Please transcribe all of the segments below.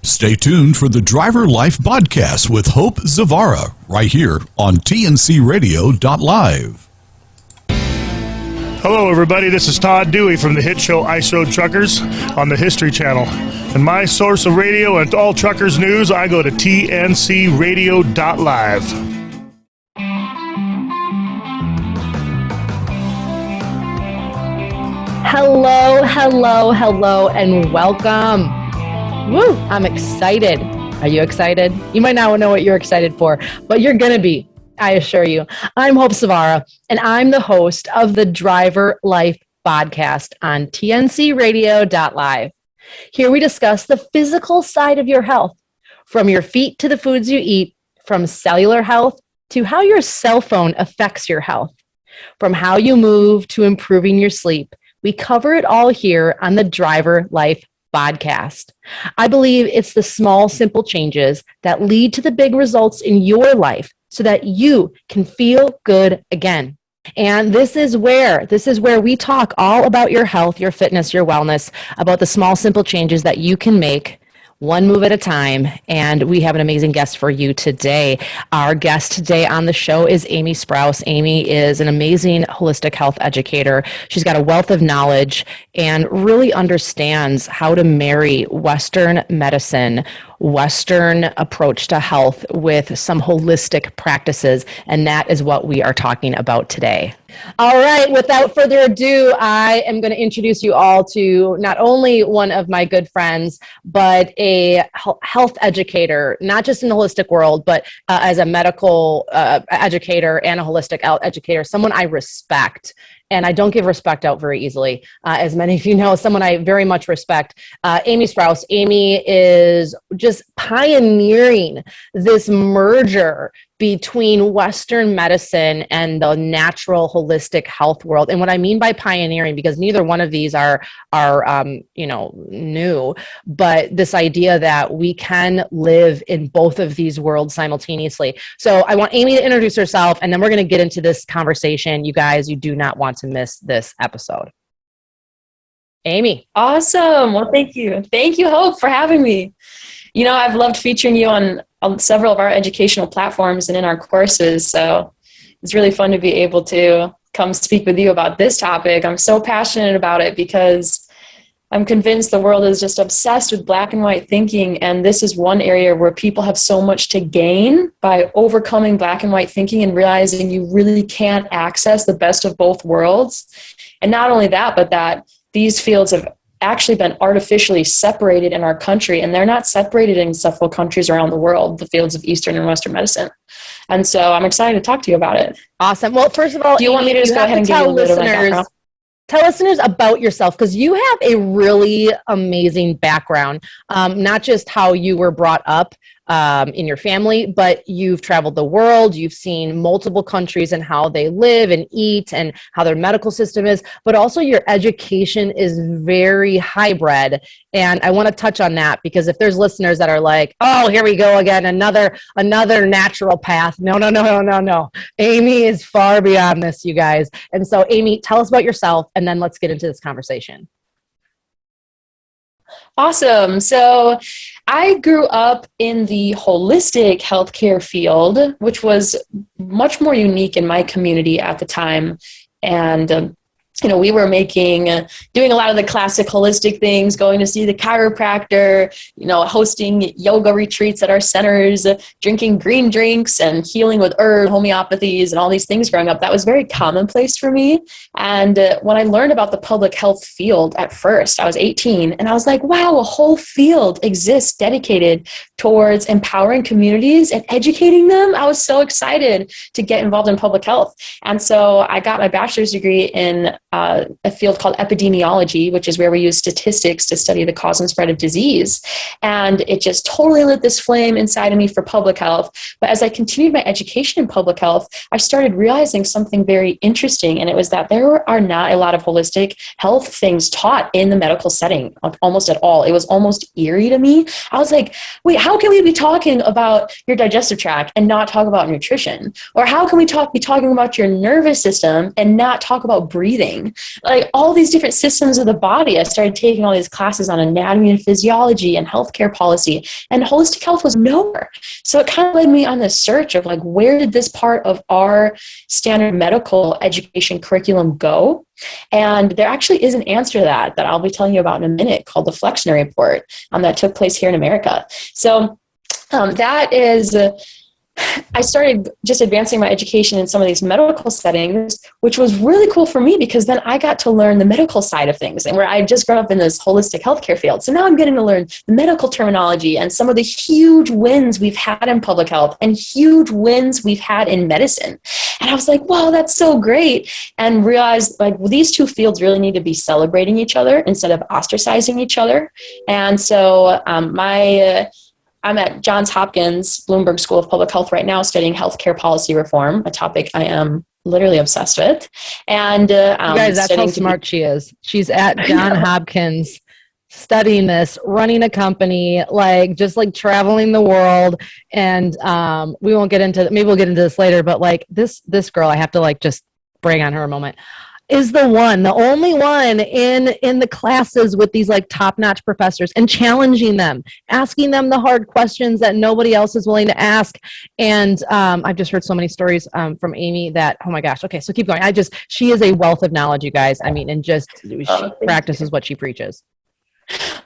Stay tuned for the Driver Life BODcast with Hope Zavara right here on tncradio.live. Hello, everybody. This is Todd Dewey from the hit show Ice Road Truckers on the History Channel. And my source of radio and all truckers news, I go to tncradio.live. Hello, and welcome. Woo, I'm excited. Are you excited? You might not know what you're excited for, but you're going to be, I assure you. I'm Hope Zavara, and I'm the host of the Driver Life BODcast on tncradio.live. Here we discuss the physical side of your health, from your feet to the foods you eat, from cellular health to how your cell phone affects your health, from how you move to improving your sleep. We cover it all here on the Driver Life BODcast. I believe it's the small, simple changes that lead to the big results in your life so that you can feel good again. And this is where we talk all about your health, your fitness, your wellness, about the small, simple changes that you can make one move at a time. And we have an amazing guest for you today. Our guest today on the show is Amy Sprouse. Amy is an amazing holistic health educator. She's got a wealth of knowledge and really understands how to marry Western medicine, Western approach to health with some holistic practices. And that is what we are talking about today. All right, without further ado, I am going to introduce you all to not only one of my good friends, but a health educator, not just in the holistic world, but as a medical educator and a holistic educator, someone I respect. And I don't give respect out very easily. As many of you know, someone I very much respect, Amy Sprouse. Amy is just pioneering this merger between Western medicine and the natural holistic health world. And what I mean by pioneering, because neither one of these are new, but this idea that we can live in both of these worlds simultaneously. So I want Amy to introduce herself, and then we're going to get into this conversation. You guys, you do not want to miss this episode. Amy. Awesome. Well, thank you. Thank you, Hope, for having me. You know, I've loved featuring you on several of our educational platforms and in our courses. So it's really fun to be able to come speak with you about this topic. I'm so passionate about it because I'm convinced the world is just obsessed with black and white thinking. And this is one area where people have so much to gain by overcoming black and white thinking and realizing you really can't access the best of both worlds. And not only that, but that these fields have actually been artificially separated in our country, and they're not separated in several countries around the world, the fields of Eastern and Western medicine. And so I'm excited to talk to you about it. Awesome. Well, first of all, do you want me to just go ahead and give you a little bit of my background? Tell listeners about yourself, because you have a really amazing background, not just how you were brought up in your family, but you've traveled the world, you've seen multiple countries and how they live and eat and how their medical system is, but also your education is very hybrid. And I want to touch on that because if there's listeners that are like, oh, here we go again, another natural path. No. Amy is far beyond this, you guys. And so Amy, tell us about yourself and then let's get into this conversation. Awesome. So I grew up in the holistic healthcare field, which was much more unique in my community at the time. And we were doing a lot of the classic holistic things, going to see the chiropractor, hosting yoga retreats at our centers, drinking green drinks and healing with herb homeopathies and all these things growing up. That was very commonplace for me. And when I learned about the public health field at first, I was 18 and I was like, wow, a whole field exists dedicated towards empowering communities and educating them. I was so excited to get involved in public health. And so I got my bachelor's degree in a field called epidemiology, which is where we use statistics to study the cause and spread of disease. And it just totally lit this flame inside of me for public health. But as I continued my education in public health, I started realizing something very interesting. And it was that there are not a lot of holistic health things taught in the medical setting, almost at all. It was almost eerie to me. I was like, wait, how can we be talking about your digestive tract and not talk about nutrition? Or how can we be talking about your nervous system and not talk about breathing? healing, like all these different systems of the body. I started taking all these classes on anatomy and physiology and healthcare policy, and holistic health was nowhere. So it kind of led me on this search of like, where did this part of our standard medical education curriculum go? And there actually is an answer to that I'll be telling you about in a minute, called the Flexner report, that took place here in America. So that is, I started just advancing my education in some of these medical settings, which was really cool for me, because then I got to learn the medical side of things, and where I just grown up in this holistic healthcare field. So now I'm getting to learn the medical terminology and some of the huge wins we've had in public health and huge wins we've had in medicine. And I was like, wow, that's so great. And realized like these two fields really need to be celebrating each other instead of ostracizing each other. And so I'm at Johns Hopkins Bloomberg School of Public Health right now, studying healthcare policy reform, a topic I am literally obsessed with. And you guys, that's how smart she is. She's at Johns Hopkins studying this, running a company, like just like traveling the world. And we won't get into, maybe we'll get into this later, but like this girl, I have to like just bring on her a moment, is the only one in the classes with these like top-notch professors, and challenging them, asking them the hard questions that nobody else is willing to ask. And I've just heard so many stories from Amy that, oh my gosh. Okay, so keep going. She is a wealth of knowledge, you guys. I mean, and just she practices what she preaches.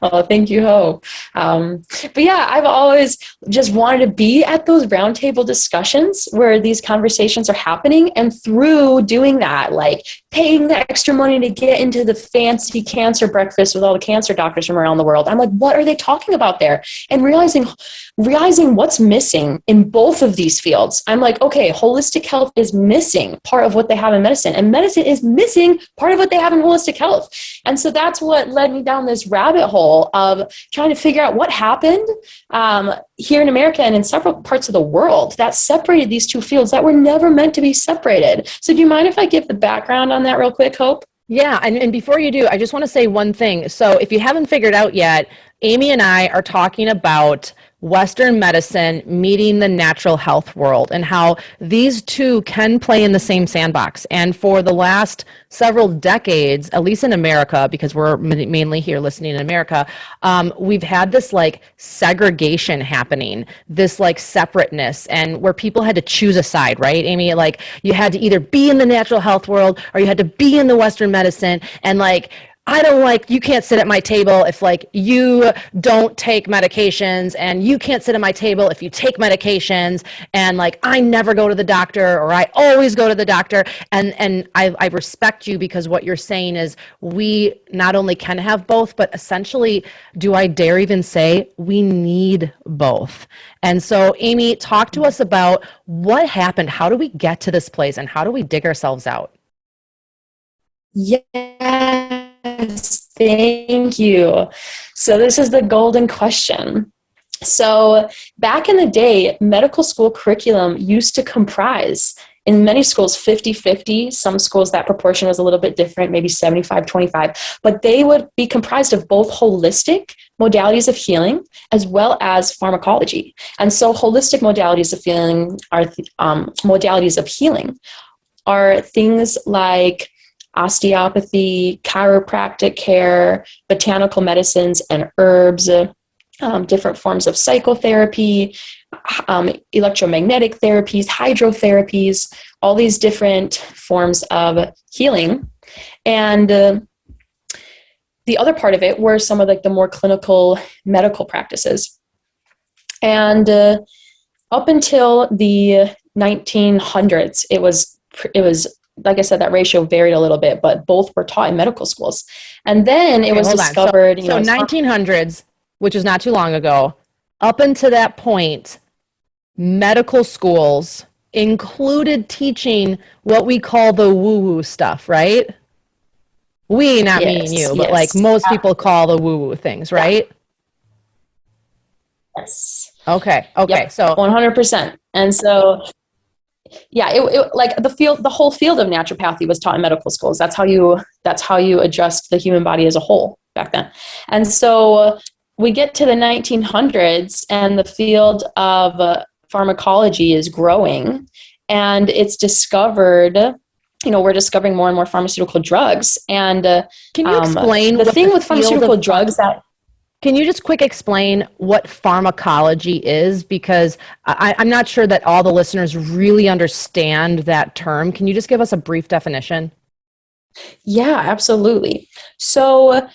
Oh, thank you, Ho. But yeah, I've always just wanted to be at those roundtable discussions where these conversations are happening. And through doing that, like paying the extra money to get into the fancy cancer breakfast with all the cancer doctors from around the world, I'm like, what are they talking about there? And realizing what's missing in both of these fields. I'm like, okay, holistic health is missing part of what they have in medicine, and medicine is missing part of what they have in holistic health. And so that's what led me down this rabbit hole of trying to figure out what happened here in America and in several parts of the world that separated these two fields that were never meant to be separated. So do you mind if I give the background on that real quick, Hope? Yeah, and before you do, I just want to say one thing. So if you haven't figured out yet, Amy and I are talking about Western medicine meeting the natural health world, and how these two can play in the same sandbox. And for the last several decades, at least in America, because we're mainly here listening in America, we've had this like segregation happening, this like separateness, and where people had to choose a side, right, Amy? Like you had to either be in the natural health world or you had to be in the Western medicine. And like, you can't sit at my table if like you don't take medications, and you can't sit at my table if you take medications, and like I never go to the doctor, or I always go to the doctor. And I respect you, because what you're saying is we not only can have both, but essentially, do I dare even say, we need both. And so Amy, talk to us about what happened. How do we get to this place, and how do we dig ourselves out? Yes, thank you. So this is the golden question. So back in the day, medical school curriculum used to comprise, in many schools, 50-50. Some schools that proportion was a little bit different, maybe 75-25, but they would be comprised of both holistic modalities of healing as well as pharmacology. And so holistic modalities of healing are things like osteopathy, chiropractic care, botanical medicines and herbs, different forms of psychotherapy, electromagnetic therapies, hydrotherapies, all these different forms of healing. And the other part of it were some of like the more clinical medical practices. And up until the 1900s, it was like I said, that ratio varied a little bit, but both were taught in medical schools. And then it was discovered. So 1900s, which is not too long ago, up until that point, medical schools included teaching what we call the woo-woo stuff, right? We, not me and you, but like most people call the woo-woo things, right? Yes. Okay. Yep. So 100%. And so, yeah, it like the whole field of naturopathy was taught in medical schools. That's how you adjust the human body as a whole back then. And so we get to the 1900s, and the field of pharmacology is growing, and it's discovered we're discovering more and more pharmaceutical drugs. And can you explain the thing with pharmaceutical drugs that... Can you just quick explain what pharmacology is? Because I'm not sure that all the listeners really understand that term. Can you just give us a brief definition? Yeah, absolutely. So,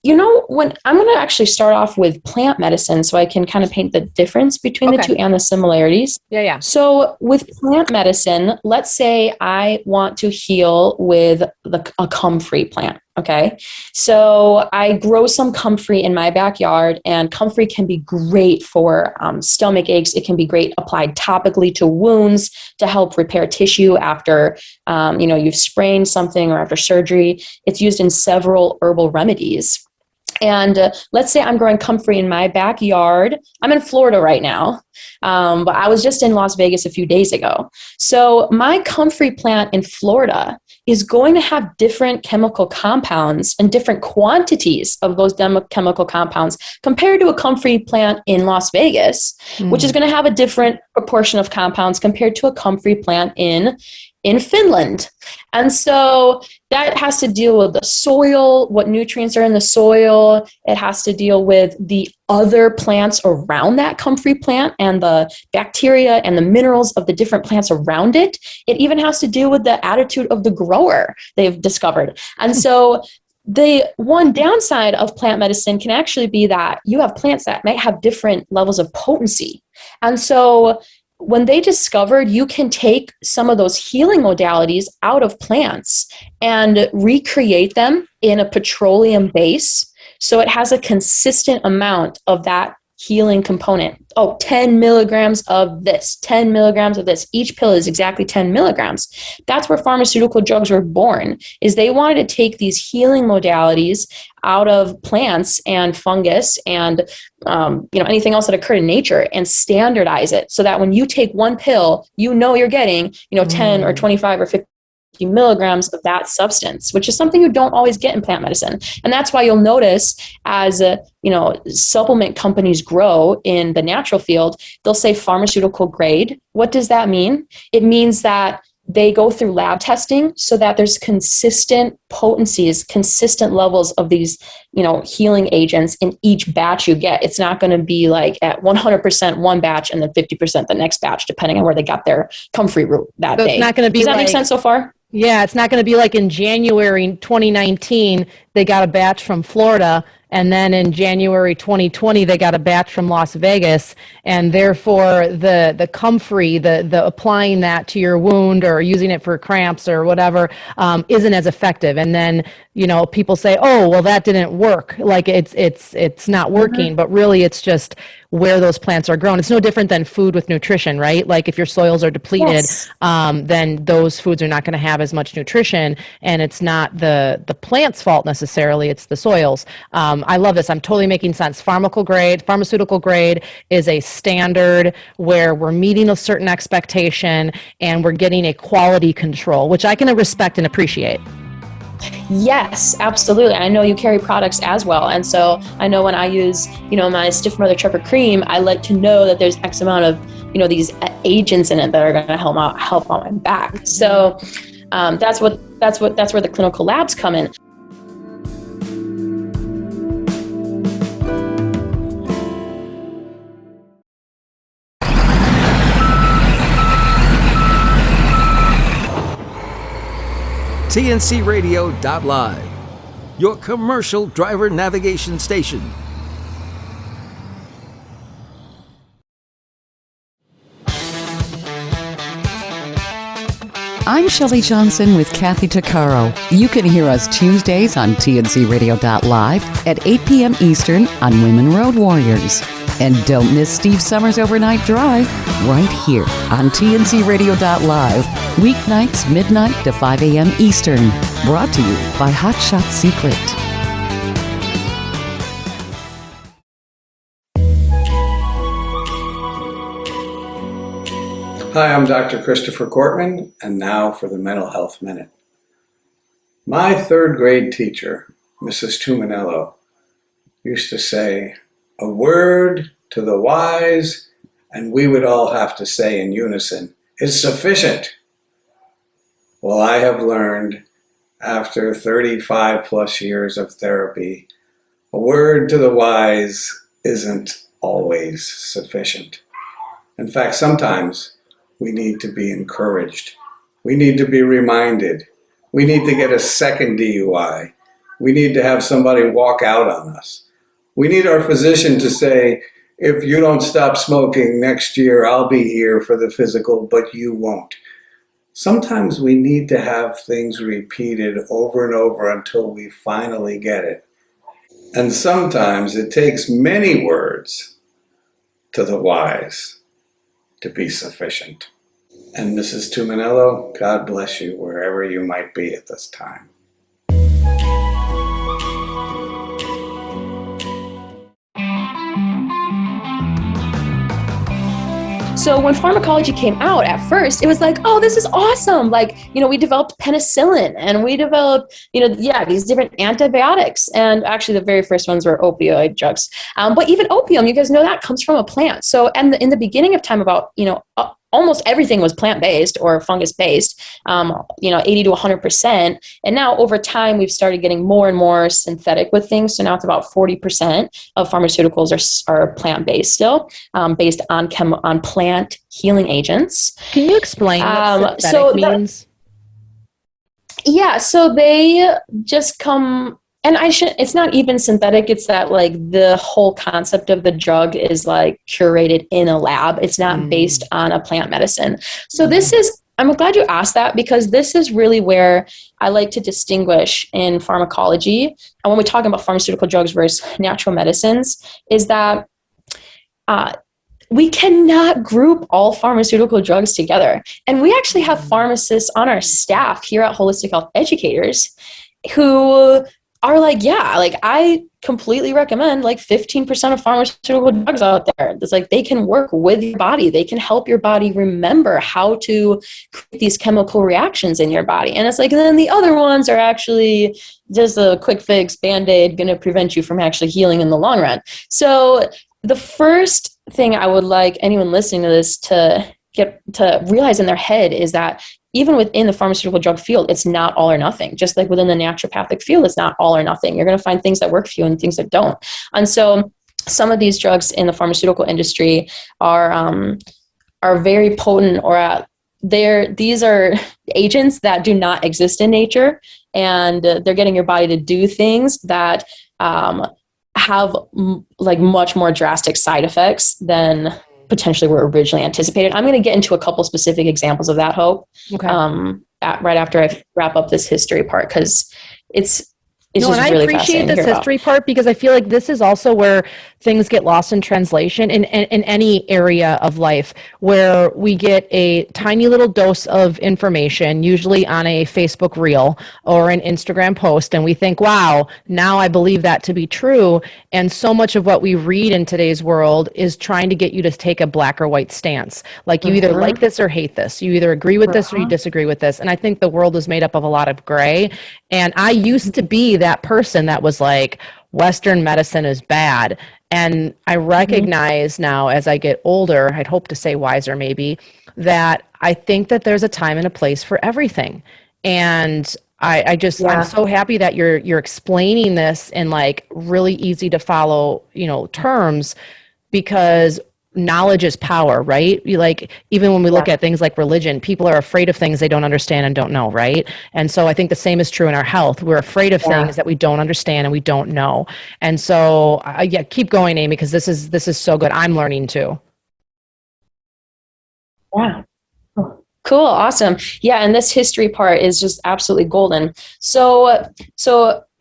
when I'm going to actually start off with plant medicine so I can kind of paint the difference between the two and the similarities. Yeah. So with plant medicine, let's say I want to heal with a comfrey plant. Okay. So I grow some comfrey in my backyard, and comfrey can be great for stomach aches. It can be great applied topically to wounds to help repair tissue after, you've sprained something or after surgery. It's used in several herbal remedies. And let's say I'm growing comfrey in my backyard. I'm in Florida right now, but I was just in Las Vegas a few days ago. So my comfrey plant in Florida is going to have different chemical compounds and different quantities of those chemical compounds compared to a comfrey plant in Las Vegas, which is going to have a different proportion of compounds compared to a comfrey plant in Finland. And so that has to deal with the soil, what nutrients are in the soil. It has to deal with the other plants around that comfrey plant and the bacteria and the minerals of the different plants around it. It even has to deal with the attitude of the grower, they've discovered. And so the one downside of plant medicine can actually be that you have plants that might have different levels of potency. And so when they discovered you can take some of those healing modalities out of plants and recreate them in a petroleum base, so it has a consistent amount of that healing component. 10 milligrams of this, 10 milligrams of this. Each pill is exactly 10 milligrams. That's where pharmaceutical drugs were born, is they wanted to take these healing modalities out of plants and fungus and anything else that occurred in nature and standardize it so that when you take one pill, you're getting 10 or 25 or 50 milligrams of that substance, which is something you don't always get in plant medicine. And that's why you'll notice as supplement companies grow in the natural field, they'll say pharmaceutical grade. What does that mean? It means that they go through lab testing so that there's consistent potencies, consistent levels of these, healing agents in each batch you get. It's not going to be like at 100% one batch and then 50% the next batch, depending on where they got their comfrey root that day. It's not going to be. Does that make sense so far? Yeah, it's not going to be like in January 2019, they got a batch from Florida, and then in January 2020, they got a batch from Las Vegas, and therefore the comfrey, the applying that to your wound or using it for cramps or whatever, isn't as effective. And then, people say, oh, well, that didn't work. Like it's not working, but really it's just where those plants are grown. It's no different than food with nutrition, right? Like if your soils are depleted, then those foods are not going to have as much nutrition, and it's not the plant's fault necessarily, it's the soils. I love this. I'm totally making sense. Pharmaceutical grade is a standard where we're meeting a certain expectation and we're getting a quality control, which I can respect and appreciate. Yes, absolutely. I know you carry products as well. And so I know when I use, my Stiff Mother Trucker cream, I like to know that there's X amount of, these agents in it that are going to help out my back. So that's where the clinical labs come in. TNCradio.live, your commercial driver navigation station. I'm Shelley Johnson with Kathy Tuccaro. You can hear us Tuesdays on TNCradio.live at 8 p.m. Eastern on Women Road Warriors. And don't miss Steve Summers' Overnight Drive right here on TNCradio.live, weeknights midnight to 5 a.m. Eastern. Brought to you by Hot Shot Secret. Hi, I'm Dr. Christopher Cortman, and now for the Mental Health Minute. My third grade teacher, Mrs. Tuminello, used to say, "A word to the wise," and we would all have to say in unison, "is sufficient." Well, I have learned after 35 plus years of therapy, a word to the wise isn't always sufficient. In fact, sometimes we need to be encouraged. We need to be reminded. We need to get a second DUI. We need to have somebody walk out on us. We need our physician to say, if you don't stop smoking next year, I'll be here for the physical, but you won't. Sometimes we need to have things repeated over and over until we finally get it. And sometimes it takes many words to the wise to be sufficient. And Mrs. Tuminello, God bless you wherever you might be at this time. So when pharmacology came out at first, it was like, oh, this is awesome. Like, we developed penicillin and we developed, these different antibiotics. And actually the very first ones were opioid drugs. But even opium, you guys know that comes from a plant. So, and in the beginning of time about, almost everything was plant-based or fungus-based, 80 to 100%. And now over time, we've started getting more and more synthetic with things. So now it's about 40% of pharmaceuticals are plant-based still, based on on plant healing agents. Can you explain what synthetic means? So they just come... And it's not even synthetic. It's that like the whole concept of the drug is like curated in a lab. It's not based on a plant medicine. So I'm glad you asked that, because this is really where I like to distinguish in pharmacology. And when we're talking about pharmaceutical drugs versus natural medicines, is that we cannot group all pharmaceutical drugs together. And we actually have pharmacists on our staff here at Holistic Health Educators who are like, I completely recommend 15% of pharmaceutical drugs out there. It's like they can work with your body. They can help your body remember how to create these chemical reactions in your body. And it's like, and then the other ones are actually just a quick fix, Band-Aid, going to prevent you from actually healing in the long run. So the first thing I would like anyone listening to this to get to realize in their head is that even within the pharmaceutical drug field, it's not all or nothing. Just like within the naturopathic field, it's not all or nothing. You're going to find things that work for you and things that don't. And so some of these drugs in the pharmaceutical industry are very potent, or these are agents that do not exist in nature, and they're getting your body to do things that have much more drastic side effects than potentially were originally anticipated. I'm going to get into a couple specific examples of that, Hope, right after I wrap up this history part, because it's just and really I appreciate this history part, because I feel like this is also where things get lost in translation in any area of life, where we get a tiny little dose of information, usually on a Facebook reel or an Instagram post, and we think, wow, now I believe that to be true. And so much of what we read in today's world is trying to get you to take a black or white stance. Like you either like this or hate this. You either agree with this or you disagree with this. And I think the world is made up of a lot of gray. And I used to be that person that was like, Western medicine is bad. And I recognize now, as I get older, I'd hope to say wiser maybe, that I think that there's a time and a place for everything. And I'm so happy that you're explaining this in really easy to follow, terms, because knowledge is power, right? Even when we look at things like religion, people are afraid of things they don't understand and don't know, right? And so I think the same is true in our health. We're afraid of things that we don't understand and we don't know. And so keep going, Amy, because this is so good. I'm learning too. Yeah. Cool. Awesome. Yeah. And this history part is just absolutely golden. So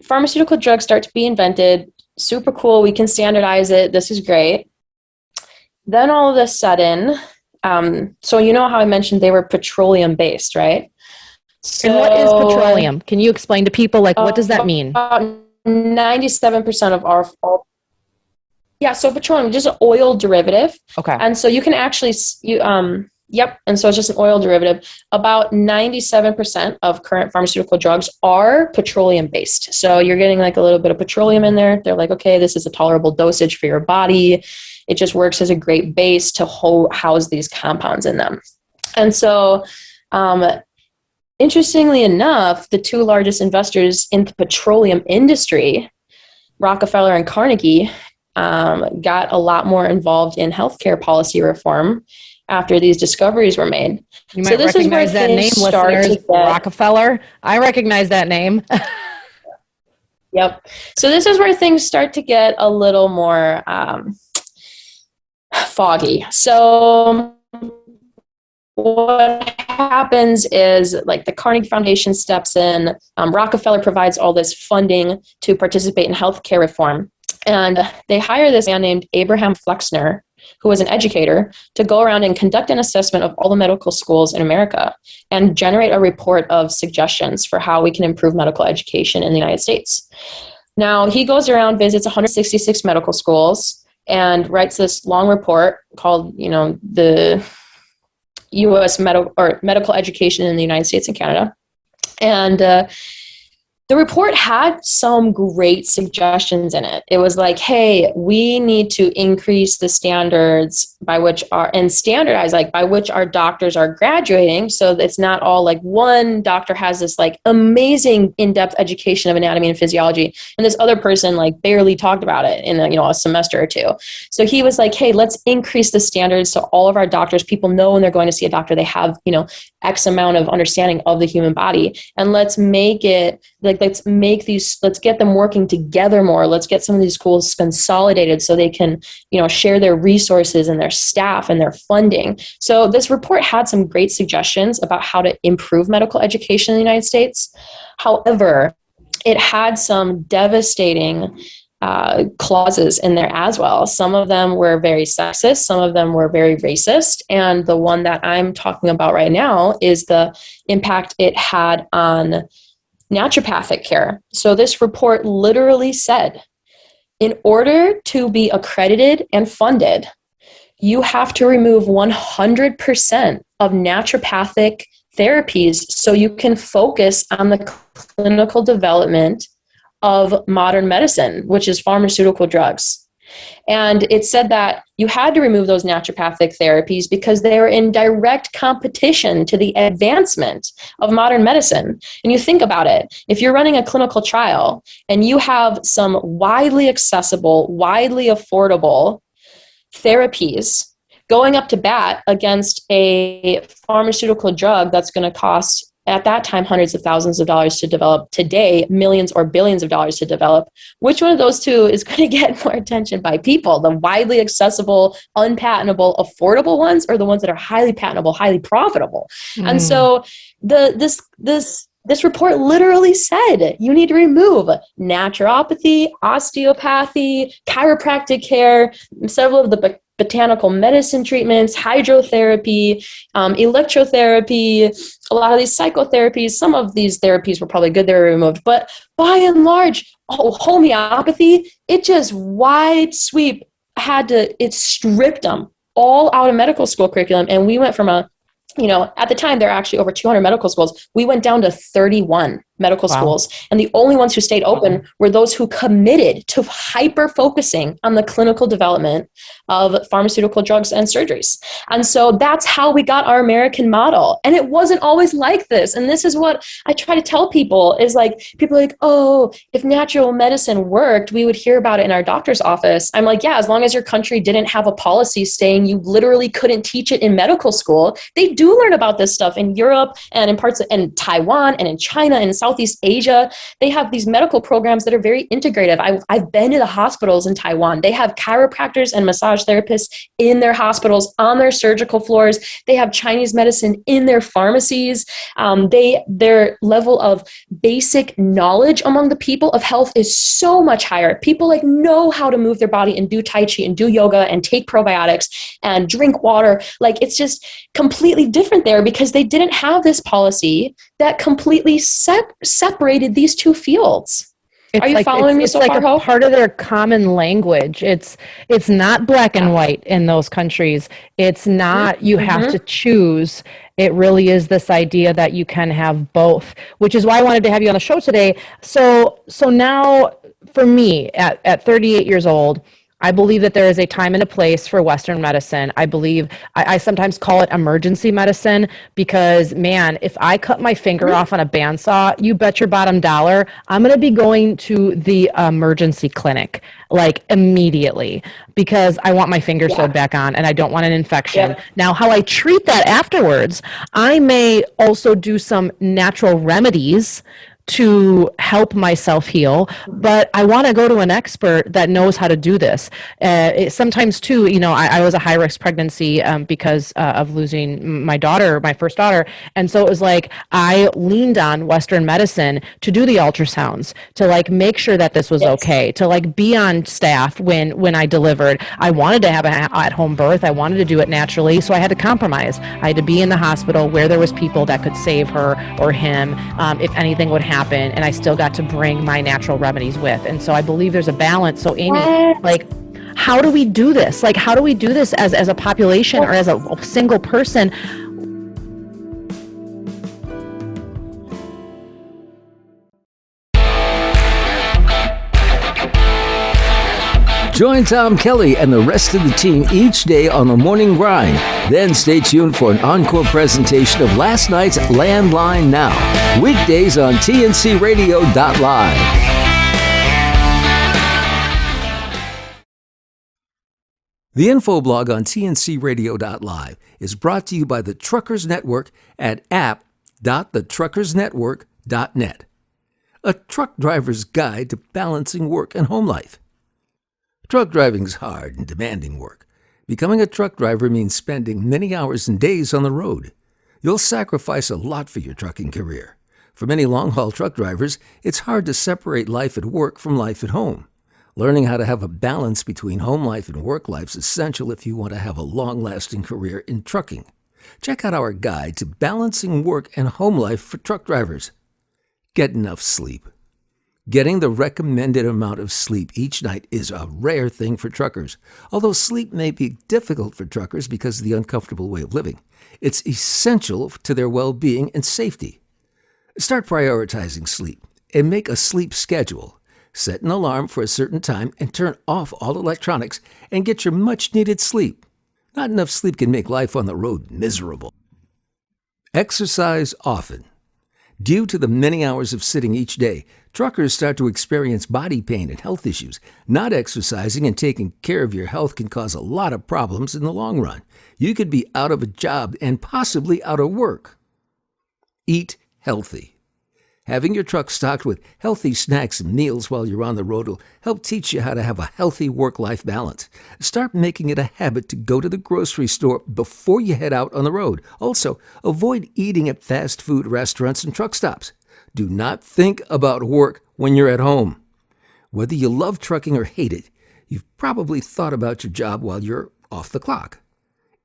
pharmaceutical drugs start to be invented. Super cool. We can standardize it. This is great. Then all of a sudden, so you know how I mentioned they were petroleum based, right? So, and what is petroleum? Can you explain to people, what does that mean? 97% of our so petroleum, just an oil derivative. Okay. And so you can actually, and so it's just an oil derivative. About 97% of current pharmaceutical drugs are petroleum based. So you're getting a little bit of petroleum in there. They're like, okay, this is a tolerable dosage for your body. It just works as a great base to house these compounds in them. And so interestingly enough, the two largest investors in the petroleum industry, Rockefeller and Carnegie, got a lot more involved in healthcare policy reform after these discoveries were made. You might recognize that name, listeners. Rockefeller. I recognize that name. Yep. So this is where things start to get a little more foggy. So what happens is, like, the Carnegie Foundation steps in. Rockefeller provides all this funding to participate in healthcare reform. And they hire this man named Abraham Flexner, who was an educator, to go around and conduct an assessment of all the medical schools in America and generate a report of suggestions for how we can improve medical education in the United States. Now, he goes around, visits 166 medical schools, and writes this long report called, the U.S. medical education in the United States and Canada. And the report had some great suggestions in it. It was like, hey, we need to increase the standards by which standardize by which our doctors are graduating. So it's not all like one doctor has this like amazing in-depth education of anatomy and physiology, and this other person like barely talked about it in a semester or two. So he was like, hey, let's increase the standards so all of our doctors, people know when they're going to see a doctor, they have, X amount of understanding of the human body. And let's make it like, let's get them working together more. Let's get some of these schools consolidated so they can, share their resources and their staff and their funding. So this report had some great suggestions about how to improve medical education in the United States. However, it had some devastating clauses in there as well. Some of them were very sexist, some of them were very racist, and the one that I'm talking about right now is the impact it had on naturopathic care. So this report literally said, in order to be accredited and funded, you have to remove 100% of naturopathic therapies so you can focus on the clinical development of modern medicine, which is pharmaceutical drugs. And it said that you had to remove those naturopathic therapies because they were in direct competition to the advancement of modern medicine. And you think about it, if you're running a clinical trial and you have some widely accessible, widely affordable therapies going up to bat against a pharmaceutical drug that's going to cost, at that time, hundreds of thousands of dollars to develop, today, millions or billions of dollars to develop, which one of those two is going to get more attention by people? The widely accessible, unpatentable, affordable ones, or the ones that are highly patentable, highly profitable? And so this report literally said you need to remove naturopathy, osteopathy, chiropractic care, several of the botanical medicine treatments, hydrotherapy, electrotherapy, a lot of these psychotherapies. Some of these therapies were probably good, they were removed, but by and large, homeopathy, it just wide sweep it stripped them all out of medical school curriculum. And we went from at the time, there are actually over 200 medical schools. We went down to 31 medical schools. And the only ones who stayed open were those who committed to hyper-focusing on the clinical development of pharmaceutical drugs and surgeries. And so that's how we got our American model. And it wasn't always like this. And this is what I try to tell people is like, people are like, oh, if natural medicine worked, we would hear about it in our doctor's office. I'm like, yeah, as long as your country didn't have a policy saying you literally couldn't teach it in medical school. They do learn about this stuff in Europe and in parts of Taiwan and in China and in Southeast Asia. They have these medical programs that are very integrative. I've been to the hospitals in Taiwan. They have chiropractors and massage therapists in their hospitals, on their surgical floors. They have Chinese medicine in their pharmacies. Their level of basic knowledge among the people of health is so much higher. People know how to move their body and do Tai Chi and do yoga and take probiotics and drink water. It's just completely different there because they didn't have this policy that completely separated these two fields. Are you following me so far, Hope? It's part of their common language. It's not black and white in those countries. It's not you have to choose. It really is this idea that you can have both, which is why I wanted to have you on the show today. So now for me at 38 years old, I believe that there is a time and a place for Western medicine. I believe I sometimes call it emergency medicine because, man, if I cut my finger off on a bandsaw, you bet your bottom dollar, I'm going to be going to the emergency clinic like immediately because I want my finger sewed back on and I don't want an infection. Yeah. Now, how I treat that afterwards, I may also do some natural remedies to help myself heal, but I want to go to an expert that knows how to do this. Sometimes too, I was a high risk pregnancy because of losing my daughter, my first daughter. And so it was like, I leaned on Western medicine to do the ultrasounds, to like make sure that this was okay, to like be on staff when I delivered. I wanted to have an at-home birth. I wanted to do it naturally. So I had to compromise. I had to be in the hospital where there was people that could save her or him if anything would happen. And I still got to bring my natural remedies with. And so I believe there's a balance. So Amy, like, how do we do this? Like, how do we do this as a population or as a single person? Join Tom Kelly and the rest of the team each day on the Morning Grind. Then stay tuned for an encore presentation of last night's Landline Now. Weekdays on tncradio.live. The info blog on tncradio.live is brought to you by the Truckers Network at app.thetruckersnetwork.net. A truck driver's guide to balancing work and home life. Truck driving's hard and demanding work. Becoming a truck driver means spending many hours and days on the road. You'll sacrifice a lot for your trucking career. For many long-haul truck drivers, it's hard to separate life at work from life at home. Learning how to have a balance between home life and work life is essential if you want to have a long-lasting career in trucking. Check out our guide to balancing work and home life for truck drivers. Get enough sleep. Getting the recommended amount of sleep each night is a rare thing for truckers. Although sleep may be difficult for truckers because of the uncomfortable way of living, it's essential to their well-being and safety. Start prioritizing sleep and make a sleep schedule. Set an alarm for a certain time and turn off all electronics and get your much-needed sleep. Not enough sleep can make life on the road miserable. Exercise often. Due to the many hours of sitting each day, truckers start to experience body pain and health issues. Not exercising and taking care of your health can cause a lot of problems in the long run. You could be out of a job and possibly out of work. Eat healthy. Having your truck stocked with healthy snacks and meals while you're on the road will help teach you how to have a healthy work-life balance. Start making it a habit to go to the grocery store before you head out on the road. Also, avoid eating at fast food restaurants and truck stops. Do not think about work when you're at home. Whether you love trucking or hate it, you've probably thought about your job while you're off the clock.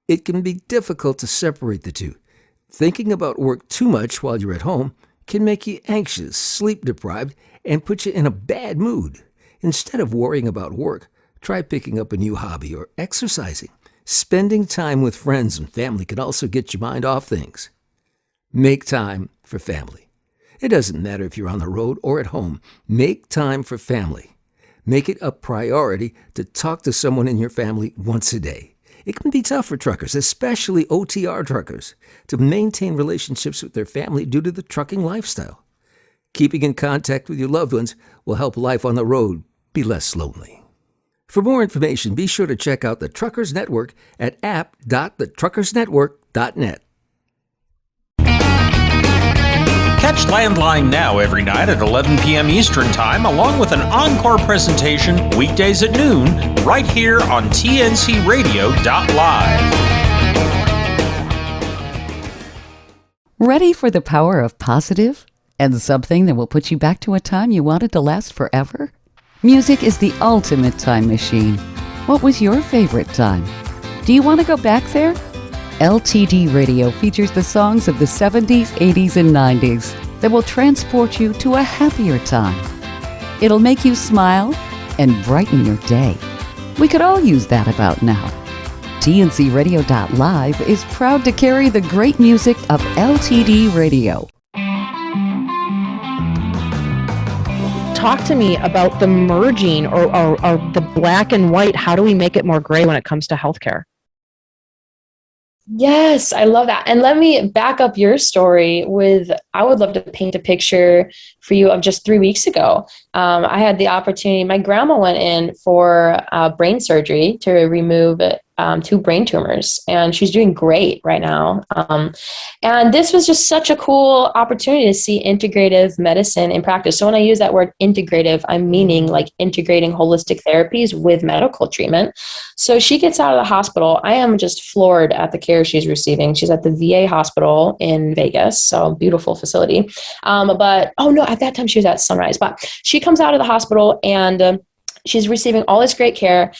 It can be difficult to separate the two. Thinking about work too much while you're at home can make you anxious, sleep-deprived, and put you in a bad mood. Instead of worrying about work, try picking up a new hobby or exercising. Spending time with friends and family can also get your mind off things. Make time for family. It doesn't matter if you're on the road or at home. Make time for family. Make it a priority to talk to someone in your family once a day. It can be tough for truckers, especially OTR truckers, to maintain relationships with their family due to the trucking lifestyle. Keeping in contact with your loved ones will help life on the road be less lonely. For more information, be sure to check out the Truckers Network at app.thetruckersnetwork.net. Catch Landline Now every night at 11 p.m. Eastern Time, along with an encore presentation weekdays at noon, right here on tncradio.live. Ready for the power of positive and something that will put you back to a time you wanted to last forever? Music is the ultimate time machine. What was your favorite time? Do you want to go back there? LTD Radio features the songs of the 70s, 80s, and 90s that will transport you to a happier time. It'll make you smile and brighten your day. We could all use that about now. TNCRadio.live is proud to carry the great music of LTD Radio. talk to me about the merging or the black and white. How do we make it more gray when it comes to healthcare? Yes, I love that. And let me back up your story with, I would love to paint a picture for you of just 3 weeks ago. I had the opportunity, my grandma went in for brain surgery to remove 2 brain tumors, and she's doing great right now. And this was just such a cool opportunity to see integrative medicine in practice. So when I use that word integrative, I'm meaning like integrating holistic therapies with medical treatment. So she gets out of the hospital. I am just floored at the care she's receiving. She's at the VA hospital in Vegas, so beautiful facility. But, oh no, at that time she was at Sunrise. But she comes out of the hospital and she's receiving all this great care.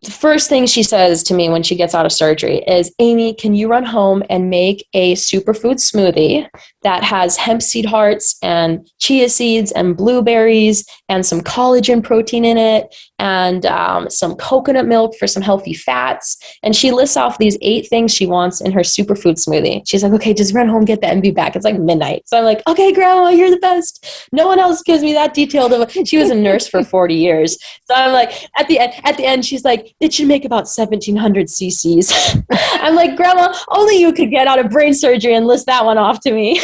The first thing she says to me when she gets out of surgery is, Amy, can you run home and make a superfood smoothie that has hemp seed hearts and chia seeds and blueberries and some collagen protein in it and some coconut milk for some healthy fats? And she lists off these 8 things she wants in her superfood smoothie. She's like, okay, just run home, get that and be back. It's like midnight. So I'm like, okay, Grandma, you're the best. No one else gives me that detailed. She was a nurse for 40 years. So I'm like, at the end, she's like, it should make about 1,700 cc's. I'm like, Grandma, only you could get out of brain surgery and list that one off to me.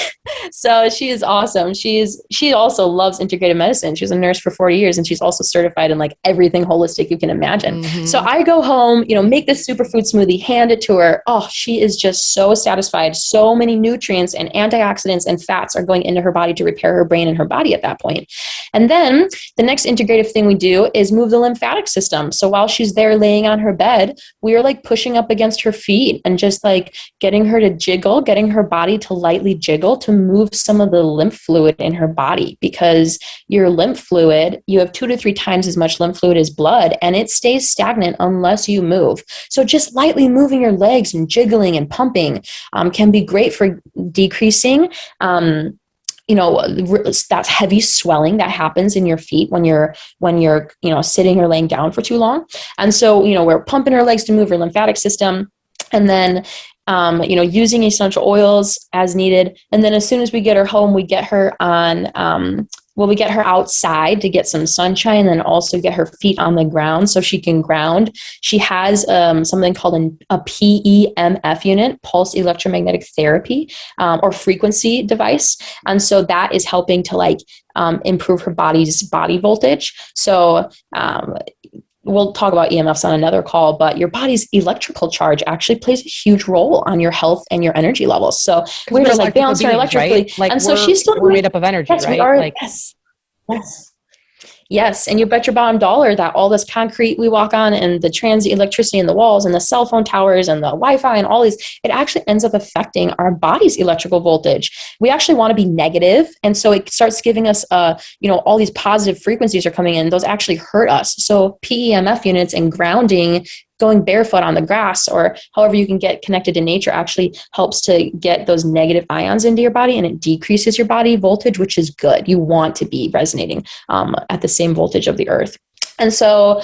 So she is awesome. She also loves integrative medicine. She was a nurse for 40 years, and she's also certified in like everything holistic you can imagine. Mm-hmm. So I go home, make this superfood smoothie, hand it to her. Oh, she is just so satisfied. So many nutrients and antioxidants and fats are going into her body to repair her brain and her body at that point. And then the next integrative thing we do is move the lymphatic system. So while she's there laying on her bed, we are like pushing up against her feet and just like getting her to jiggle, getting her body to lightly jiggle to move some of the lymph fluid in her body, because your lymph fluid, you have 2 to 3 times as much lymph fluid as blood, and it stays stagnant unless you move. So just lightly moving your legs and jiggling and pumping can be great for decreasing that heavy swelling that happens in your feet when you're sitting or laying down for too long. And so, we're pumping her legs to move her lymphatic system, and then, using essential oils as needed. And then as soon as we get her home, we get her on, we get her outside to get some sunshine, and then also get her feet on the ground so she can ground. She has something called a PEMF unit, pulse electromagnetic therapy, or frequency device. And so that is helping to improve her body's body voltage. So we'll talk about EMFs on another call, but your body's electrical charge actually plays a huge role on your health and your energy levels. So we're just balancing her electrically. Right? And so she's still made up of energy, yes, right? We are, Yes. And you bet your bottom dollar that all this concrete we walk on and the transient electricity in the walls and the cell phone towers and the Wi-Fi and all these, it actually ends up affecting our body's electrical voltage. We actually want to be negative. And so it starts giving us, all these positive frequencies are coming in. Those actually hurt us. So PEMF units and grounding, going barefoot on the grass or however you can get connected to nature actually helps to get those negative ions into your body, and it decreases your body voltage, which is good. You want to be resonating at the same voltage of the earth. And so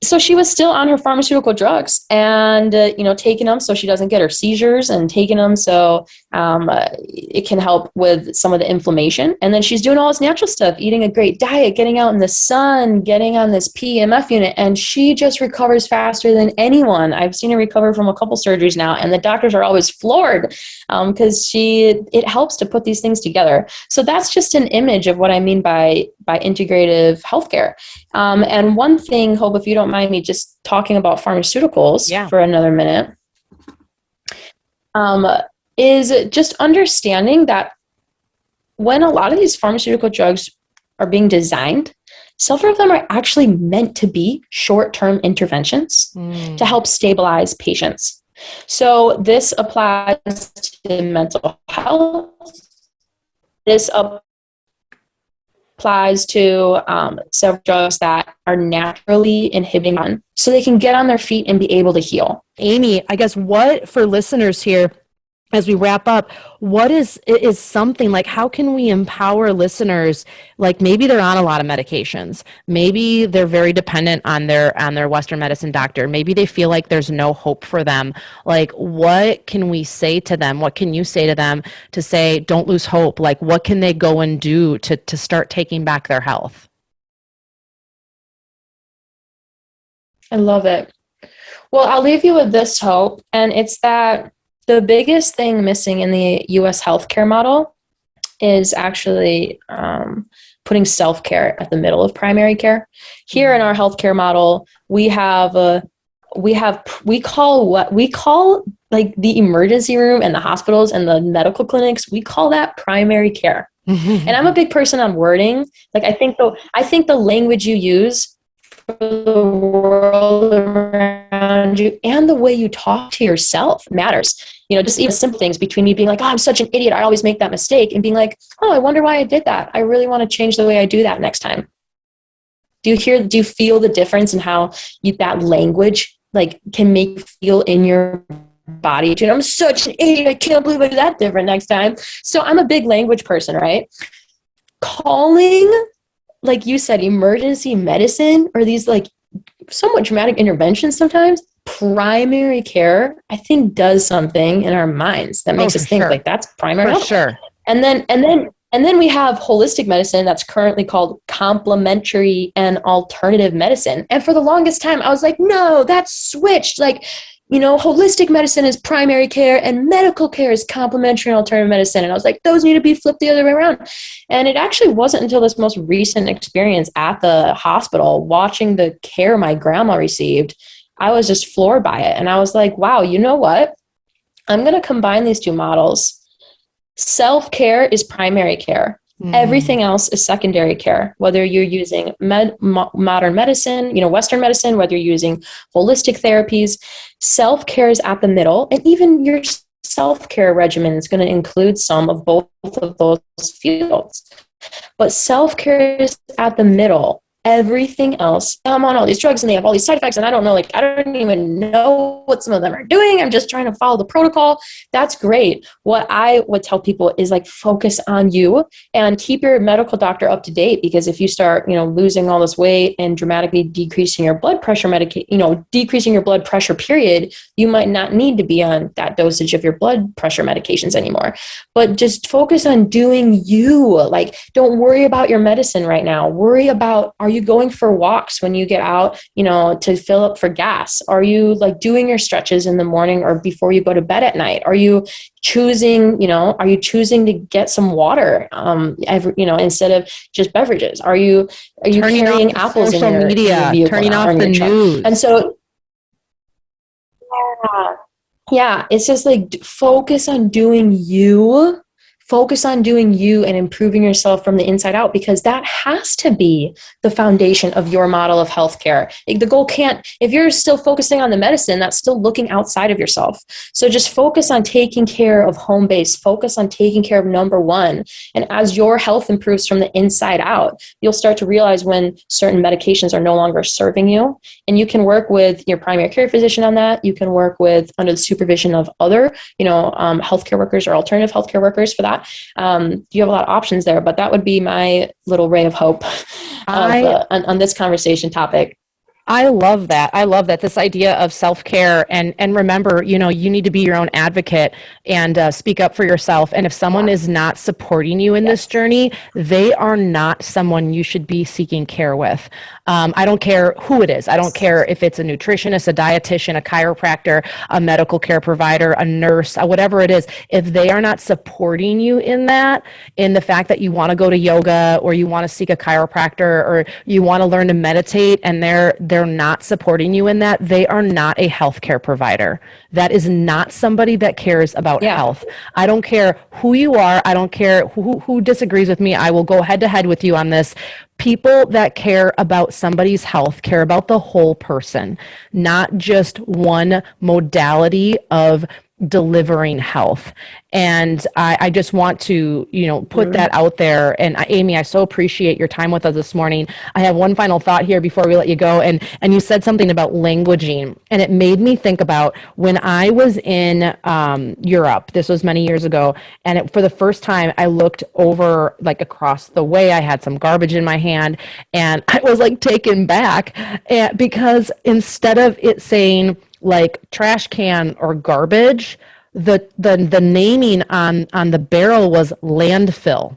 so she was still on her pharmaceutical drugs and, taking them so she doesn't get her seizures, and taking them so it can help with some of the inflammation. And then she's doing all this natural stuff, eating a great diet, getting out in the sun, getting on this PEMF unit, and she just recovers faster than anyone. I've seen her recover from a couple surgeries now, and the doctors are always floored because it helps to put these things together. So that's just an image of what I mean by integrative healthcare. And one thing, Hope, if you don't mind me just talking about pharmaceuticals for another minute, is just understanding that when a lot of these pharmaceutical drugs are being designed, several of them are actually meant to be short-term interventions to help stabilize patients. So this applies to mental health. This applies to several drugs that are naturally inhibiting on, so they can get on their feet and be able to heal. Amy, I guess what for listeners here, as we wrap up, what is something like, how can we empower listeners? Like maybe they're on a lot of medications. Maybe they're very dependent on their Western medicine doctor. Maybe they feel like there's no hope for them. Like, what can we say to them? What can you say to them to say, don't lose hope? Like, what can they go and do to start taking back their health? I love it. Well, I'll leave you with this hope, and it's that the biggest thing missing in the U.S. healthcare model is actually putting self-care at the middle of primary care. Here in our healthcare model, we call like the emergency room and the hospitals and the medical clinics, we call that primary care. And I'm a big person on wording. Like I think the language you use for the world around you and the way you talk to yourself matters. You know, just even simple things between me being like, oh, I'm such an idiot, I always make that mistake, and being like, oh, I wonder why I did that. I really want to change the way I do that next time. Do you feel the difference in how that language like can make you feel in your body? Dude, I'm such an idiot, I can't believe I do that different next time. So I'm a big language person, right? Calling, like you said, emergency medicine or these like somewhat dramatic interventions sometimes, primary care, I think does something in our minds that makes us think like that's primary health. Sure. And then we have holistic medicine that's currently called complementary and alternative medicine. And for the longest time, I was like, no, that's switched. Like, you know, holistic medicine is primary care and medical care is complementary and alternative medicine. And I was like, those need to be flipped the other way around. And it actually wasn't until this most recent experience at the hospital, watching the care my grandma received, I was just floored by it. And I was like, wow, you know what? I'm going to combine these two models. Self-care is primary care. Everything else is secondary care, whether you're using modern medicine, you know, Western medicine, whether you're using holistic therapies. Self-care is at the middle, and even your self-care regimen is going to include some of both of those fields. But self-care is at the middle. Everything else, I'm on all these drugs and they have all these side effects and I don't know, like, I don't even know what some of them are doing. I'm just trying to follow the protocol. That's great. What I would tell people is like, focus on you and keep your medical doctor up to date, because if you start, you know, losing all this weight and dramatically decreasing your blood pressure decreasing your blood pressure period, you might not need to be on that dosage of your blood pressure medications anymore. But just focus on doing you. Like, don't worry about your medicine right now. Worry about, are you going for walks when you get out, you know, to fill up for gas? Are you like doing your stretches in the morning or before you go to bed at night? Are you choosing to get some water, instead of just beverages? Are you carrying apples in your media, turning off the news? And so, yeah, it's just like, focus on doing you. Focus on doing you and improving yourself from the inside out, because that has to be the foundation of your model of healthcare. The goal can't, if you're still focusing on the medicine, that's still looking outside of yourself. So just focus on taking care of home base, focus on taking care of number one. And as your health improves from the inside out, you'll start to realize when certain medications are no longer serving you. And you can work with your primary care physician on that. You can work with under the supervision of other, healthcare workers or alternative healthcare workers for that. You have a lot of options there, but that would be my little ray of hope on this conversation topic. I love that. I love that. This idea of self-care, and remember, you need to be your own advocate and speak up for yourself. And if someone is not supporting you in this journey, they are not someone you should be seeking care with. I don't care who it is. I don't care if it's a nutritionist, a dietitian, a chiropractor, a medical care provider, a nurse, whatever it is. If they are not supporting you in the fact that you want to go to yoga or you want to seek a chiropractor or you want to learn to meditate, and they're not supporting you in that, they are not a healthcare provider. That is not somebody that cares about health. I don't care who you are. I don't care who disagrees with me. I will go head to head with you on this. People that care about somebody's health care about the whole person, not just one modality of delivering health. And I just want to, put that out there. And Amy, I so appreciate your time with us this morning. I have one final thought here before we let you go. And you said something about languaging, and it made me think about when I was in Europe. This was many years ago. And for the first time, I looked over like across the way. I had some garbage in my hand, and I was like taken back because instead of it saying like trash can or garbage, the naming on the barrel was landfill.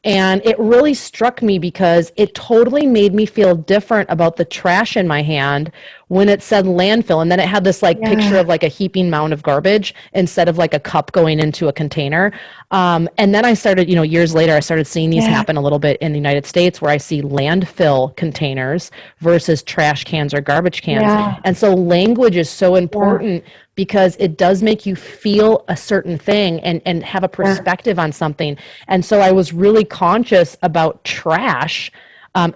And it really struck me because it totally made me feel different about the trash in my hand when it said landfill. And then it had this picture of like a heaping mound of garbage instead of like a cup going into a container. And then I started, years later, I started seeing these happen a little bit in the United States where I see landfill containers versus trash cans or garbage cans. Yeah. And so language is so important because it does make you feel a certain thing and have a perspective on something. And so I was really conscious about trash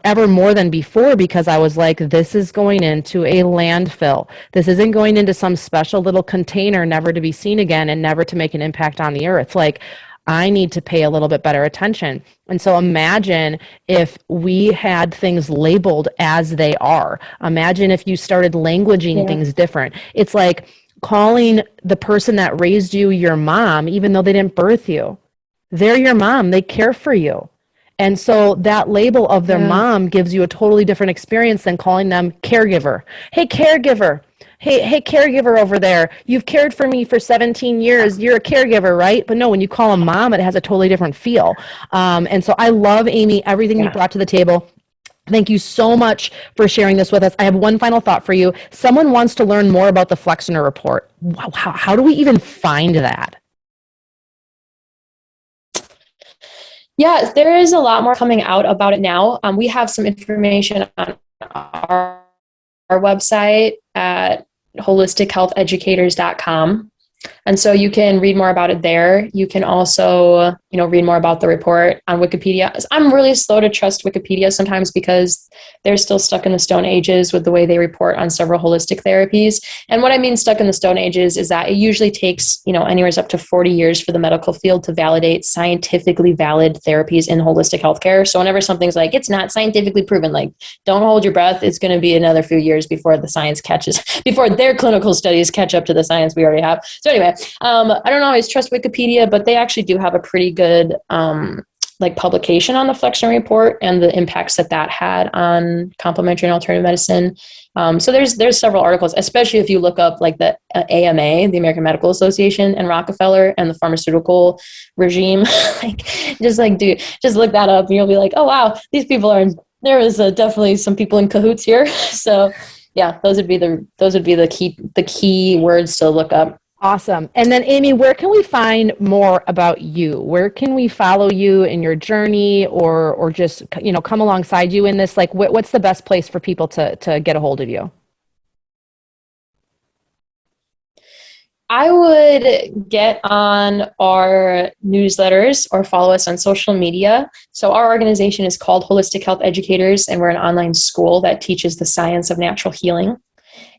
ever more than before, because I was like, this is going into a landfill. This isn't going into some special little container, never to be seen again and never to make an impact on the earth. Like, I need to pay a little bit better attention. And so imagine if we had things labeled as they are. Imagine if you started languaging things different. It's like calling the person that raised you your mom, even though they didn't birth you. They're your mom. They care for you. And so that label of their mom gives you a totally different experience than calling them caregiver. Hey, caregiver. Hey, caregiver over there. You've cared for me for 17 years. You're a caregiver, right? But no, when you call them mom, it has a totally different feel. And so I love, Amy, everything you brought to the table. Thank you so much for sharing this with us. I have one final thought for you. Someone wants to learn more about the Flexner report. How do we even find that? Yeah, there is a lot more coming out about it now. We have some information on our website at holistichealtheducators.com. And so you can read more about it there. You can also, read more about the report on Wikipedia. I'm really slow to trust Wikipedia sometimes because they're still stuck in the Stone Ages with the way they report on several holistic therapies. And what I mean stuck in the Stone Ages is that it usually takes, anywhere up to 40 years for the medical field to validate scientifically valid therapies in holistic healthcare. So whenever something's like, it's not scientifically proven, like, don't hold your breath. It's going to be another few years before the science before their clinical studies catch up to the science we already have. So anyway, I don't always trust Wikipedia, but they actually do have a pretty good publication on the Flexner report and the impacts that had on complementary and alternative medicine. So there's several articles, especially if you look up like the AMA, the American Medical Association, and Rockefeller and the pharmaceutical regime. Just look that up and you'll be like, oh wow, these people there is definitely some people in cahoots here. So yeah, those would be the key words to look up. Awesome. And then Amy, where can we find more about you? Where can we follow you in your journey or just, come alongside you in this? Like, what's the best place for people to get a hold of you? I would get on our newsletters or follow us on social media. So our organization is called Holistic Health Educators, and we're an online school that teaches the science of natural healing.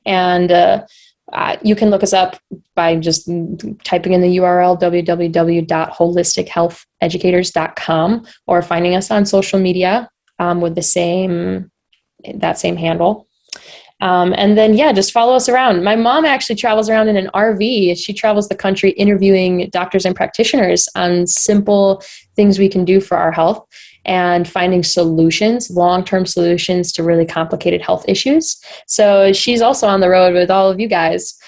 And you can look us up by just typing in the URL www.holistichealtheducators.com or finding us on social media with that same handle. And then, just follow us around. My mom actually travels around in an RV. She travels the country interviewing doctors and practitioners on simple things we can do for our health and finding solutions, long-term solutions to really complicated health issues. So she's also on the road with all of you guys.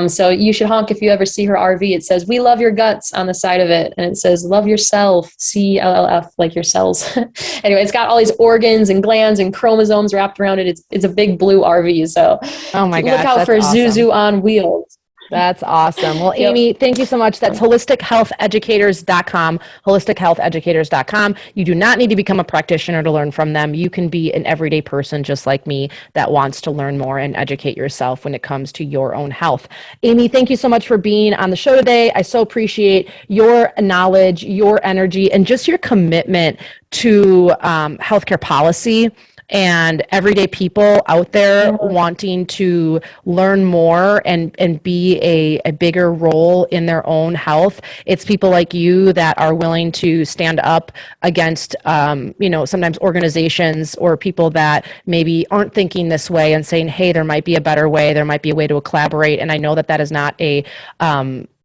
So you should honk if you ever see her RV. It says, "We love your guts" on the side of it. And it says, "Love yourself," CLLF, like your cells. Anyway, it's got all these organs and glands and chromosomes wrapped around it. It's a big blue RV. So oh my gosh, look out for awesome. Zuzu on wheels. That's awesome. Well, Amy, thank you so much. That's holistichealtheducators.com, holistichealtheducators.com. You do not need to become a practitioner to learn from them. You can be an everyday person just like me that wants to learn more and educate yourself when it comes to your own health. Amy, thank you so much for being on the show today. I so appreciate your knowledge, your energy, and just your commitment to healthcare policy and everyday people out there wanting to learn more and be a bigger role in their own health. It's people like you that are willing to stand up against, sometimes organizations or people that maybe aren't thinking this way and saying, hey, there might be a better way. There might be a way to collaborate. And I know that is not a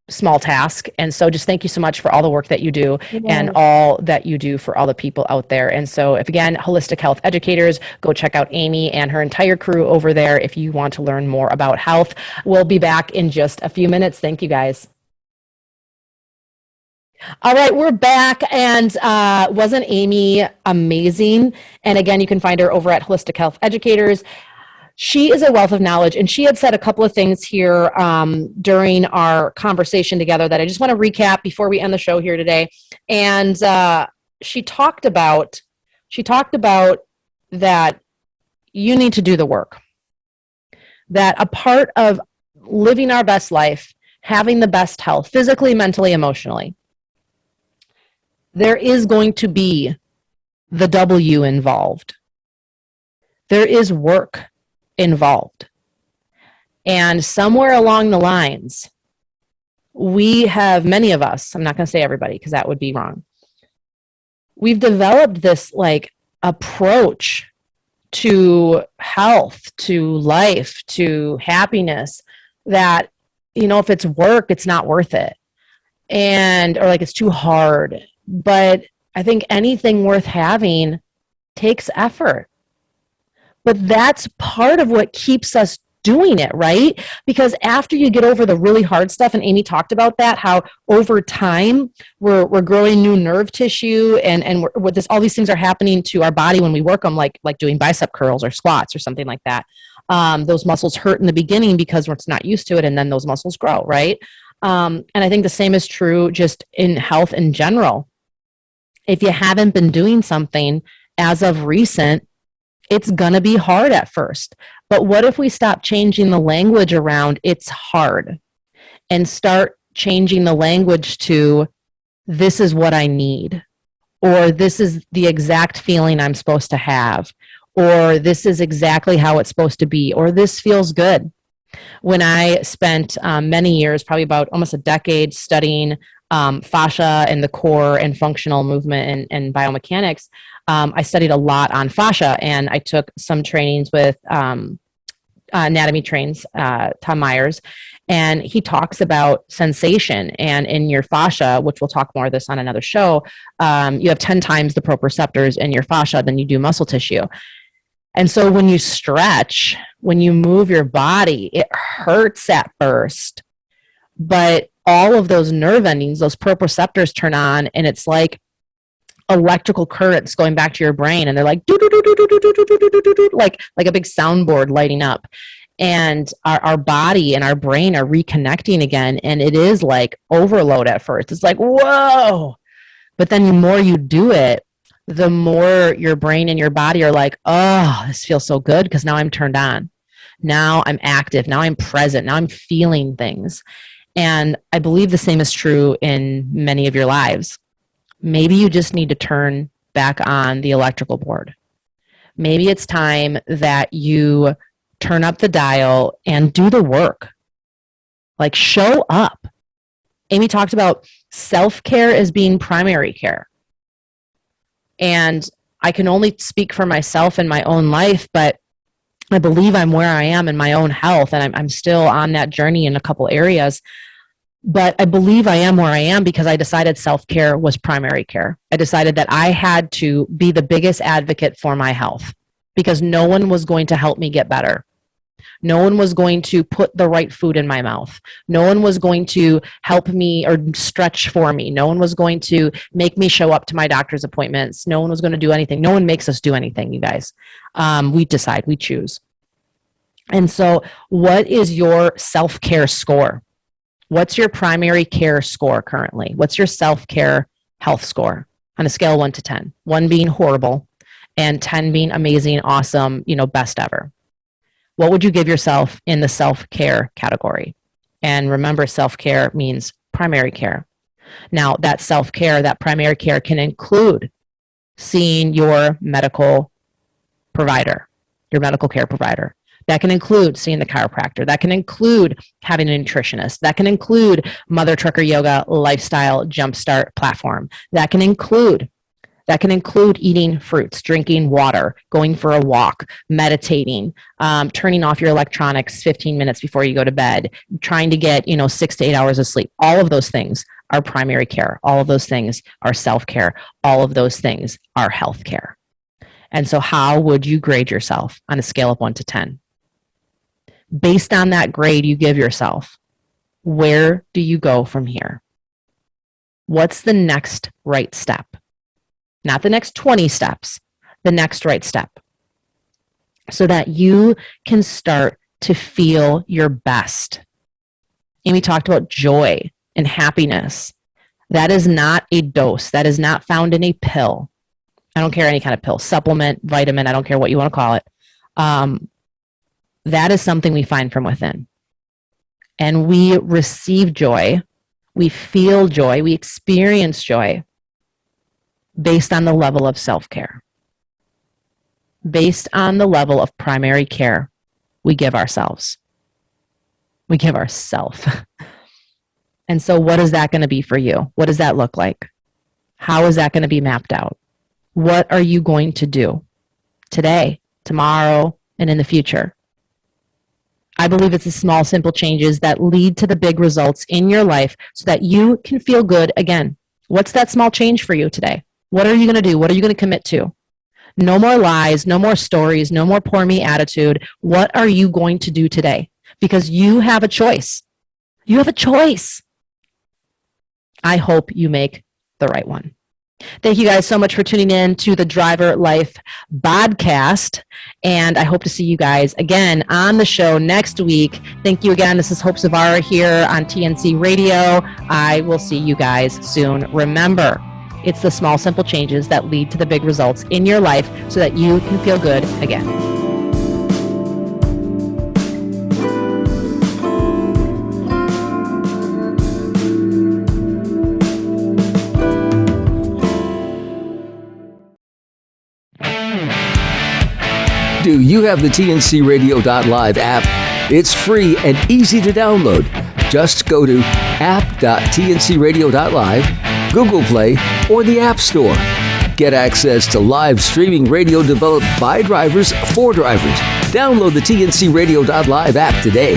small task. And so just thank you so much for all the work that you do and all that you do for all the people out there. And so if again, holistic health educators, go check out Amy and her entire crew over there if you want to learn more about health. We'll be back in just a few minutes. Thank you guys. All right, we're back, and wasn't Amy amazing? And again, you can find her over at Holistic Health Educators. She is a wealth of knowledge, and she had said a couple of things here during our conversation together that I just want to recap before we end the show here today. And she talked about that you need to do the work, that a part of living our best life, having the best health, physically, mentally, emotionally, there is going to be the W involved. There is work involved. And somewhere along the lines, we have, many of us, I'm not going to say everybody because that would be wrong. We've developed this approach to health, to life, to happiness that, if it's work, it's not worth it. Or it's too hard. But I think anything worth having takes effort. But that's part of what keeps us doing it, right? Because after you get over the really hard stuff, and Amy talked about that, how over time we're growing new nerve tissue, and all these things are happening to our body when we work them, like doing bicep curls or squats or something like that. Those muscles hurt in the beginning because we're not used to it, and then those muscles grow, right? And I think the same is true just in health in general. If you haven't been doing something as of recent, it's going to be hard at first. But what if we stop changing the language around it's hard and start changing the language to this is what I need, or this is the exact feeling I'm supposed to have, or this is exactly how it's supposed to be, or this feels good. When I spent many years, probably about almost a decade, studying fascia and the core and functional movement and biomechanics, I studied a lot on fascia, and I took some trainings with anatomy trains, Tom Myers, and he talks about sensation. And in your fascia, which we'll talk more of this on another show, you have 10 times the proprioceptors in your fascia than you do muscle tissue. And so when you stretch, when you move your body, it hurts at first, but all of those nerve endings, those proprioceptors turn on, and it's like electrical currents going back to your brain, and they're like like a big soundboard lighting up, and our body and our brain are reconnecting again. And it is like overload at first. It's like, whoa, but then the more you do it, the more your brain and your body are like, oh, this feels so good because now I'm turned on. Now I'm active. Now I'm present. Now I'm feeling things. And I believe the same is true in many of your lives. Maybe you just need to turn back on the electrical board. Maybe it's time that you turn up the dial and do the work. Like, show up. Amy talked about self-care as being primary care. And I can only speak for myself in my own life, but I believe I'm where I am in my own health, and I'm still on that journey in a couple areas. But I believe I am where I am because I decided self-care was primary care. I decided that I had to be the biggest advocate for my health because no one was going to help me get better. No one was going to put the right food in my mouth. No one was going to help me or stretch for me. No one was going to make me show up to my doctor's appointments. No one was going to do anything. No one makes us do anything, you guys. We decide, we choose. And so what is your self-care score? What's your primary care score currently? What's your self-care health score on a scale of 1 to 10? 1 being horrible and 10 being amazing, awesome, best ever. What would you give yourself in the self-care category? And remember, self-care means primary care. Now, that self-care, that primary care can include seeing your medical provider, your medical care provider. That can include seeing the chiropractor. That can include having a nutritionist. That can include Mother Trucker Yoga Lifestyle Jumpstart platform. That can include eating fruits, drinking water, going for a walk, meditating, turning off your electronics 15 minutes before you go to bed, trying to get 6 to 8 hours of sleep. All of those things are primary care. All of those things are self-care. All of those things are health care. And so how would you grade yourself on a scale of 1 to 10? Based on that grade you give yourself, where do you go from here? What's the next right step? Not the next 20 steps, the next right step. So that you can start to feel your best. Amy talked about joy and happiness. That is not a dose. That is not found in a pill. I don't care any kind of pill, supplement, vitamin, I don't care what you want to call it. That is something we find from within. And we receive joy, we feel joy, we experience joy based on the level of self-care. Based on the level of primary care we give ourselves. We give ourselves. And so what is that going to be for you? What does that look like? How is that going to be mapped out? What are you going to do today, tomorrow, and in the future? I believe it's the small, simple changes that lead to the big results in your life so that you can feel good again. What's that small change for you today? What are you going to do? What are you going to commit to? No more lies, no more stories, no more poor me attitude. What are you going to do today? Because you have a choice. You have a choice. I hope you make the right one. Thank you guys so much for tuning in to the Driver Life BODcast. And I hope to see you guys again on the show next week. Thank you again. This is Hope Zavara here on TNC Radio. I will see you guys soon. Remember, it's the small, simple changes that lead to the big results in your life so that you can feel good again. Do you have the TNCRadio.live app? It's free and easy to download. Just go to app.tncradio.live, Google Play, or the App Store. Get access to live streaming radio developed by drivers for drivers. Download the TNCRadio.live app today.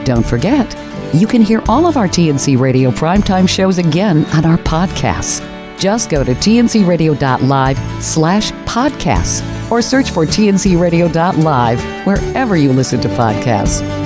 Don't forget, you can hear all of our TNC Radio primetime shows again on our podcasts. Just go to tncradio.live/podcasts or search for TNCradio.live wherever you listen to podcasts.